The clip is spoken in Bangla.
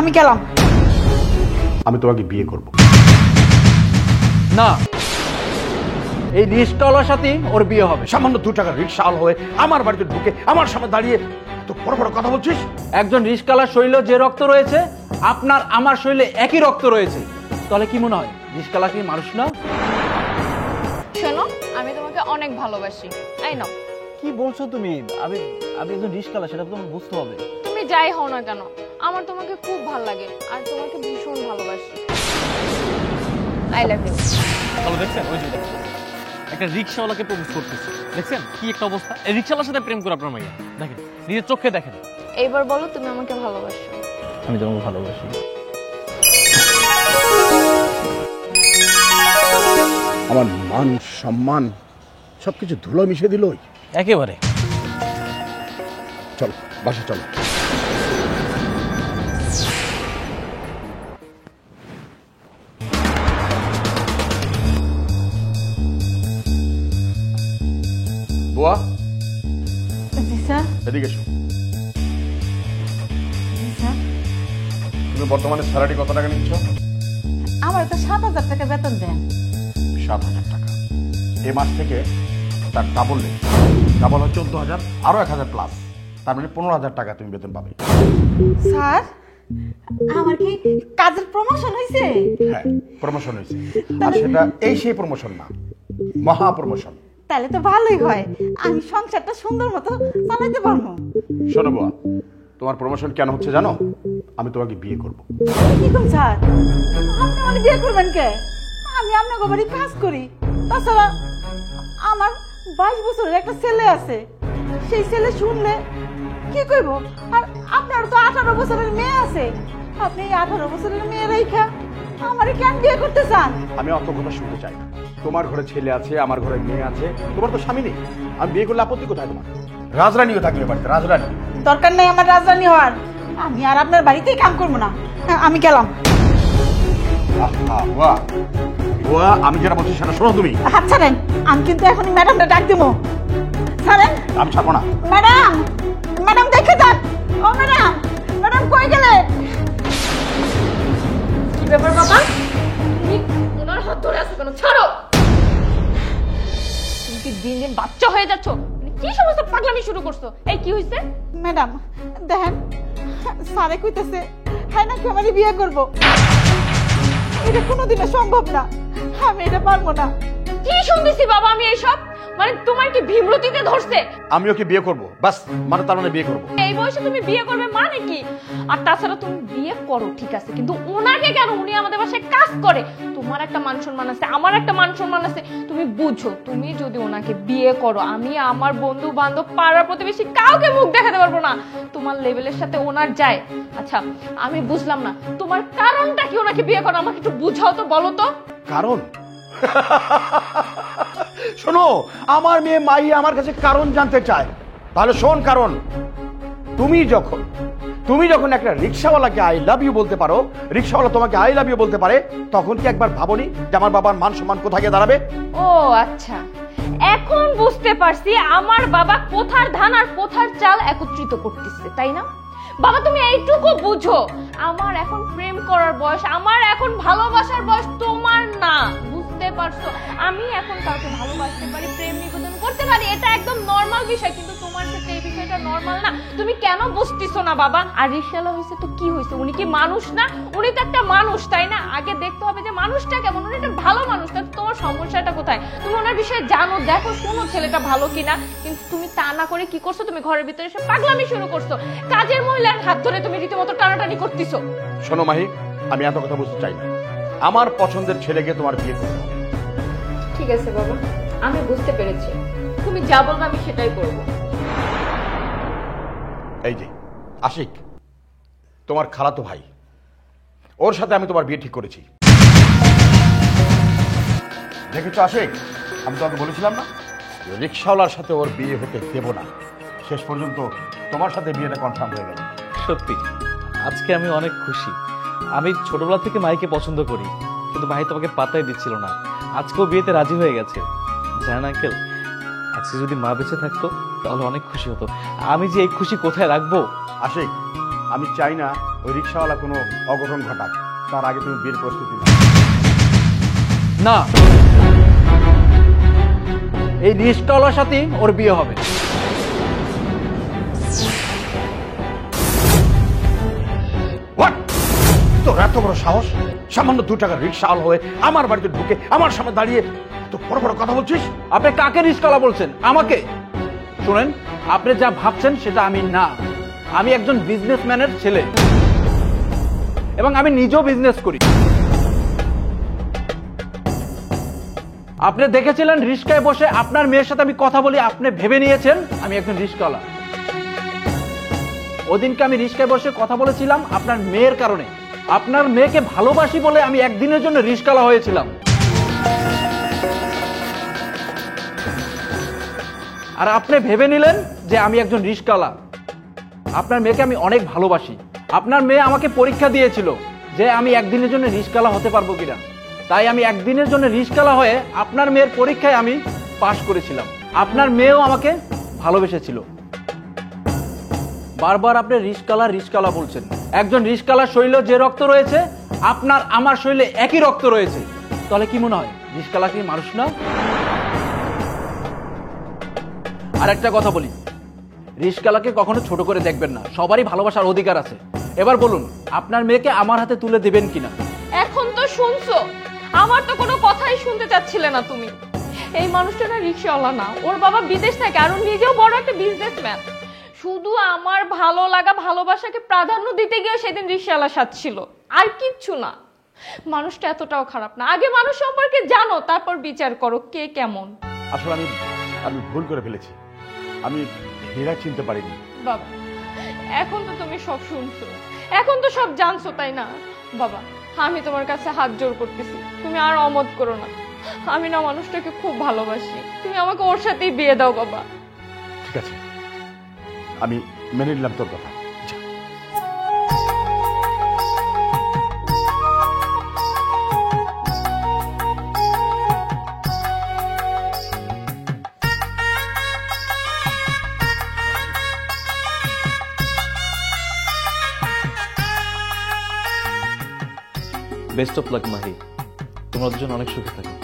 আমি গেলাম। আমি তোমাকে বিয়ে করব না, এই রিস্কওয়ালার সাথে ওর বিয়ে হবে। সামান্য 2 টাকার রিক্সাওয়ালা হয়ে আমার বাড়িতে ঢুকে আমার সামনে দাঁড়িয়ে তো বড় বড় কথা বলছিস। একজন রিস্কওয়ালার শরীরে যে রক্ত রয়েছে আপনার আমার শরীরে একই রক্ত রয়েছে, তাহলে কি মনে হয় রিস্কওয়ালা কি মানুষ না? শোনো, আমি তোমাকে অনেক ভালোবাসি। আই নাও। কি বলছো তুমি? আমি একজন রিস্কওয়ালা, সেটা তোমাকে বুঝতে হবে। তুমি যাই হও না কেন, আমার তোমাকে খুব ভালো লাগে আর তোমাকে ভীষণ ভালোবাসি। I love you. তাহলে দেখছেন ওই যে একটা রিক্সাওয়ালাকে প্রপোজ করতেছে, দেখছেন কি একটা অবস্থা? এই রিক্সাওয়ালার সাথে প্রেম করে আপনার মাইয়া, দেখেন নিজের চোখে দেখেন। এইবার বলো তুমি আমাকে ভালোবাসো। আমি তোমাকে ভালোবাসি। আমার মান সম্মান সবকিছু ধুলো মিশে দিল। একেবারে। চল বাসা চল। বুয়া, জি স্যার। এদিকে এসো। জি স্যার। তুমি বর্তমানে স্যালারি কত টাকা নিচ্ছ? আমার তো 7,000 টাকা বেতন দেন। 7,000 টাকা। এই মাস থেকে তার ডাবল নেই, ডাবল হয় 14,000, আরো 1,000 প্লাস, তার মানে 15,000 টাকা তুমি বেতন পাবে। স্যার, আমার কি কাজের প্রমোশন হয়েছে? হ্যাঁ, প্রমোশন হয়েছে। আর সেটা এই সেই প্রমোশন না, মহা প্রমোশন। তাহলে তো ভালোই হয়, আমি সংসারটা সুন্দর মতো চালাইতে পারবো। শোনো বুয়া, তোমার প্রমোশন কেন হচ্ছে জানো? আমি তোমাকে বিয়ে করব। কি করুন স্যার, আপনি আমাকে বিয়ে করবেন কে? আমি আপনাকে বাড়ি কাজ করি, তাছাড়া আমার 22 বছরের একটা ছেলে আছে। সেই ছেলে শুনলে কি করব? আর আপনার তো 18 বছরের মেয়ে আছে। আপনি এই 18 বছরের মেয়ে রেখা আমারে কেন বিয়ে করতে চান? আমি অত কথা শুনতে চাই না। তোমার ঘরে ছেলে আছে, আমার ঘরে মেয়ে আছে, তোমার তো স্বামী নেই। আমি বিয়ে করলে আপত্তি কোথায় তোমার? রাজরানীও থাকবে বাড়িতে, রাজরানী। দরকার নেই আমার রাজধানী হওয়ার, আমি আর আপনার বাড়িতেই কাম করবো না। আমি গেলাম। বুয়া, বুয়া, আমি যেটা বলছি সেটা শোনো তুমি। হাত ছাড়েন, আমি কিন্তু এখনই ম্যাডামটা ডাক দেবো। ছাড়েন। আমি ছাড়বো না। ম্যাডাম, ম্যাডাম দেখে যান। ও ম্যাডাম, ম্যাডাম কই গেলে? কি ব্যাপার বাবা? তুমি ওনার হাত ধরে আছো কেন? ছাড়ো। তুমি কি দিন দিন বাচ্চা হয়ে যাচ্ছ? মানে কি সমস্ত পাগলামি শুরু করছো? এই কি হইছে? ম্যাডাম দেখেন, স্যারে কইতেছে হ্যাঁ নাকি আমারই বিয়ে করবো। এটা কোনোদিনও সম্ভব না, আমি এটা পারবো না। কি শুনতেছি বাবা আমি এইসব? মানে তোমার কি ভীমরতিতে ধরছে? আমি ওকে বিয়ে করবো, বাস, মানে তার মানে বিয়ে করবো। এই বয়সে তুমি বিয়ে করবে মানে কি? আর তাছাড়া তুমি বিয়ে করো ঠিক আছে, কিন্তু ওনাকে কেন? উনি আমাদের বাসায় কাজ করে। তোমার একটা মান সম্মান আছে, আমার একটা মান সম্মান আছে। তুমি বুঝো, তুমি যদি ওনাকে বিয়ে করো, আমি আমার বন্ধু বান্ধব পাড়ার প্রতিবেশী কাউকে মুখ দেখাতে পারবো না। তোমার লেভেলের সাথে ওনার যায়। আচ্ছা আমি বুঝলাম না, তোমার কারণটা কি ওনাকে বিয়ে করো? আমাকে একটু বুঝাও তো, বলো তো। কারণ? শোনো, আমার মেয়ে মাই আমার কাছে কারণ জানতে চায়। তাহলে শোন কারণ। তুমি যখন একটা রিক্সাওয়ালাকে আই লাভ ইউ বলতে পারো, রিক্সাওয়ালা তোমাকে আই লাভ ইউ বলতে পারে, তখন কি একবার ভাবনি যে আমার বাবার মান সম্মান কোথায় গিয়ে দাঁড়াবে? ও আচ্ছা, এখন বুঝতে পারছি আমার বাবা কোথার ধান আর কোথার চাল একত্রিত করতেছে, তাই না? বাবা তুমি এইটুকু বুঝো, আমার এখন প্রেম করার বয়স, আমার এখন ভালোবাসার বয়স, তোমার না। বুঝতে পারছো? আমি এখন কাউকে ভালোবাসতে পারি, প্রেম নিবেদন করতে পারি, এটা একদম নর্মাল বিষয়, কিন্তু তোমার ক্ষেত্রে এই বিষয়টা নর্মাল না। তুমি কেন বুঝতেছো না বাবা? আর রিক্সাওয়ালা হয়েছে তো কি হয়েছে? উনি কি মানুষ না? উনি তো একটা মানুষ, তাই না? আগে দেখতে হবে যে মানুষটা কেমন। উনি একটা ভালো মানুষ, তাহলে তোমার সমস্যাটা কোথায়? তুমি ওনার বিষয়ে জানো, দেখো, শোনো ছেলেটা ভালো কিনা, কিন্তু তুমি তা না করে কি করছো? তুমি ঘরের ভিতরে এসে পাগলামি শুরু করছো। কাজের মহিলার হাত ধরে তুমি রীতিমতো টানাটানি করতেছো। শোনো মাহি, আমি এত কথা বুঝতে চাই না। আমার পছন্দের ছেলেকে তোমার বিয়ে করতে হবে। ঠিক আছে বাবা, আমি বুঝতে পেরেছি। তুমি যা বলবে আমি সেটাই করব। এই যে আশিক, তোমার খালাতো ভাই, ওর সাথে আমি তোমার বিয়ে ঠিক করেছি। দেখেছো আশিক, আমি তোমাকে বলেছিলাম না রিক্সাওয়ালার সাথে ওর বিয়ে হতে দেব না। শেষ পর্যন্ত তোমার সাথে বিয়েটা কনফার্ম হয়ে গেল। সত্যি আজকে আমি অনেক খুশি। আমি ছোটবেলা থেকে মাইকে পছন্দ করি, কিন্তু ভাই তোমাকে পাত্তাই দিচ্ছিল না। আজকেও বিয়েতে রাজি হয়ে গেছে। জানেন আঙ্কেল, আজকে যদি মা বেঁচে থাকতো তাহলে অনেক খুশি হতো। আমি যে এই খুশি কোথায় রাখবো? আশিক, আমি চাই না ওই রিক্সাওয়ালা কোনো অঘটন ঘটাক। তার আগে তুমি বিয়ের প্রস্তুতি নাও। না, এই রিস্কওয়ালার সাথেই ওর বিয়ে হবে। What? তোর এত বড় সাহস, সামান্য 2 টাকার রিক্সাওয়ালা হয়ে আমার বাড়িতে ঢুকে আমার সামনে দাঁড়িয়ে তো বড় বড় কথা বলছিস? আপনি কাকে রিস্কওয়ালা বলছেন? আমাকে? শুনেন, আপনি যা ভাবছেন সেটা আমি না। আমি একজন বিজনেসম্যানের ছেলে এবং আমি নিজেও বিজনেস করি। আপনি দেখেছিলেন রিস্কায় বসে আপনার মেয়ের সাথে আমি কথা বলি, আপনি ভেবে নিয়েছেন আমি একজন রিস্কওয়ালা। ওদিনকে আমি রিস্কায় বসে কথা বলেছিলাম আপনার মেয়ের কারণে। আপনার মেয়েকে ভালোবাসি বলে আমি একদিনের জন্য রিস্কওয়ালা হয়েছিলাম। আর আপনি ভেবে নিলেন যে আমি একজন রিস্কওয়ালা। আপনার মেয়েকে আমি অনেক ভালোবাসি। আপনার মেয়ে আমাকে পরীক্ষা দিয়েছিল যে আমি একদিনের জন্য রিস্কওয়ালা হতে পারবো কিনা। তাই আমি একদিনের জন্য রিস্কওয়ালা হয়ে আপনার মেয়ের পরীক্ষায় আমি পাশ করেছিলাম। আপনার মেয়েও আমাকে ভালোবেসেছিল। বারবার আপনি রিস্কওয়ালা বলছেন। একজন রিস্কওয়ালার শরীরে যে রক্ত রয়েছে আপনার আমার শরীরে একই রক্ত রয়েছে। তাহলে কি মনে হয় রিস্কওয়ালা কি মানুষ না? আর একটা কথা বলি, রিস্কওয়ালাকে কখনো ছোট করে দেখবেন না। সবারই ভালোবাসার অধিকার আছে। এবার বলুন আপনার মেয়েকে আমার হাতে তুলে দেবেন কিনা? এখন তো শুনছো, আমার তো কোনো কথাই শুনতে চাচ্ছিলে না তুমি। এই মানুষটা না রিক্সাওয়ালা না, ওর বাবা বিদেশ থাকে আর ও নিজেও বড় একটা বিজনেসম্যান। শুধু আমার ভালো লাগা ভালোবাসাকে প্রাধান্য দিতে গিয়ে সেদিন রিক্সাওয়ালা সাথ ছিল, আর কিচ্ছু না। মানুষটা এতটাও খারাপ না। আগে মানুষ সম্পর্কে জানো, তারপর বিচার করো কে কেমন। আসলে আমি ভুল করে ফেলেছি। আমি হীরা চিনতে পারিনি। বাবা, এখন তো তুমি সব শুনছো, এখন তো সব জানছো, তাই না? বাবা, আমি তোমার কাছে হাত জোড় করতেছি, তুমি আর অমত করো না। আমি না মানুষটাকে খুব ভালোবাসি, তুমি আমাকে ওর সাথেই বিয়ে দাও বাবা। ঠিক আছে, আমি মেনে নিলাম তোর কথা। যা। বেস্ট অফ লাক মাহি, তোমরা দুজন অনেক সুখে থাকো।